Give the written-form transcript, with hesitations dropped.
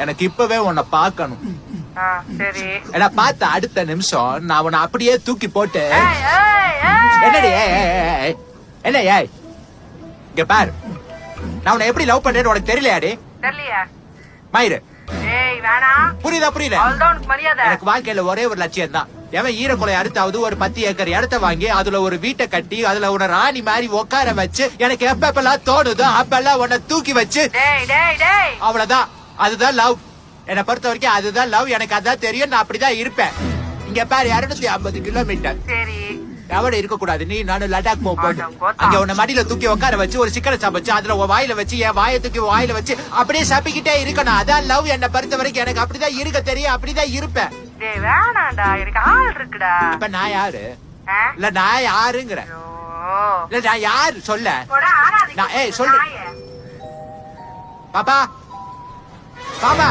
எனக்கு இப்பவே உன்னை பார்க்கணும். சரி. ஏன்னா பார்த்த அடுத்த நிமிஷம் நான் உன்னை அப்படியே தூக்கி போட்டு என்னடி என்ன ஏய் இங்க பாரு, நான் உன்னை எப்படி லவ் பண்றேன்னு உனக்கு தெரியலையாடி? தெரியலையா? மயிறு வேணாம். புரியுதா? எனக்கு வாழ்க்கையில ஒரே ஒரு லட்சியம் தான். எவன் ஈரக்குலை அறுத்தாவது ஒரு 10 ஏக்கர் இடத்த வாங்கி அதுல ஒரு வீட்டை கட்டி அதுல உன்னை ராணி மாதிரி உட்கார வச்சு எனக்கு எப்பெல்லாம் தோணுதோ அப்பெல்லாம் உன்னை தூக்கி வச்சு அவ்வளவுதான். அதுதான் லவ். என்னை பொறுத்த வரைக்கும் அதுதான் லவ். எனக்கு அதான் தெரியும். நான் அப்படிதான் இருப்பேன். இங்க பாரு 250 கிலோமீட்டர் எவ்வளவு இருக்க கூடாது. நீ நானும் லடாக் போகும் அங்க உன்னை மடியில தூக்கி உட்கார வச்சு ஒரு சிக்கனை சாப்பிச்சு அதுல உன் வாயில வச்சு என் வாயை தூக்கி வாயில வச்சு அப்படியே சாப்பிக்கிட்டே இருக்கணும். அதான் லவ். என்னை பொறுத்த வரைக்கும் எனக்கு அப்படிதான் இருக்க தெரியும். அப்படிதான் இருப்பேன். வேணாண்டா, எனக்கு ஆள் இருக்குடா. அப்ப நான் யாரு? இல்ல நான் யாருங்கிற? இல்ல நான் யாரு சொல்ல? சொல்லு பாப்பா. பாப்பா